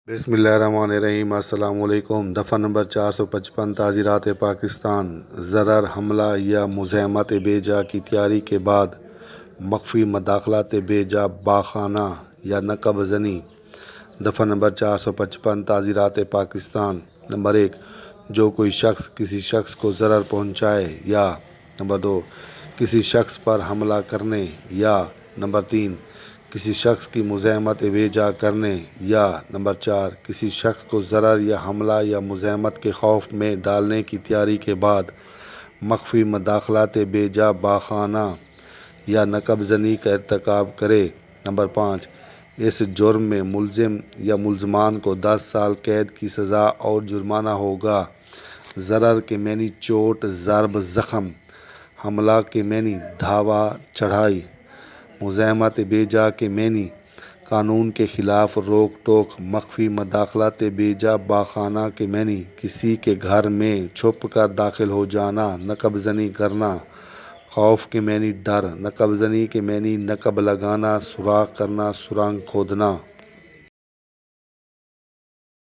بسم اللہ الرحمن الرحیم۔ السلام علیکم۔ دفعہ نمبر 455 تعزیرات پاکستان۔ ضرر، حملہ یا مزاحمت بے جا کی تیاری کے بعد مخفی مداخلت بے جا باخانہ یا نقب زنی۔ دفعہ نمبر 455 تعزیرات پاکستان۔ نمبر 1، جو کوئی شخص کسی شخص کو ضرر پہنچائے یا نمبر 2، کسی شخص پر حملہ کرنے یا نمبر 3، کسی شخص کی مزاحمت بے جا کرنے یا نمبر 4، کسی شخص کو ضرر یا حملہ یا مزاحمت کے خوف میں ڈالنے کی تیاری کے بعد مخفی مداخلت بے جا باخانہ یا نقب زنی کا ارتکاب کرے۔ نمبر 5، اس جرم میں ملزم یا ملزمان کو 10 سال قید کی سزا اور جرمانہ ہوگا۔ ضرر کے معنی چوٹ، ضرب، زخم۔ حملہ کے معنی دھاوا، چڑھائی۔ مزاحمت بے جا کے معنی قانون کے خلاف روک ٹوک۔ مخفی مداخلت بے جا باخانہ کے معنی کسی کے گھر میں چھپ کر داخل ہو جانا، نقب زنی کرنا۔ خوف کے معنی ڈر۔ نقب زنی کے معنی نقب لگانا، سوراخ کرنا، سرنگ کھودنا۔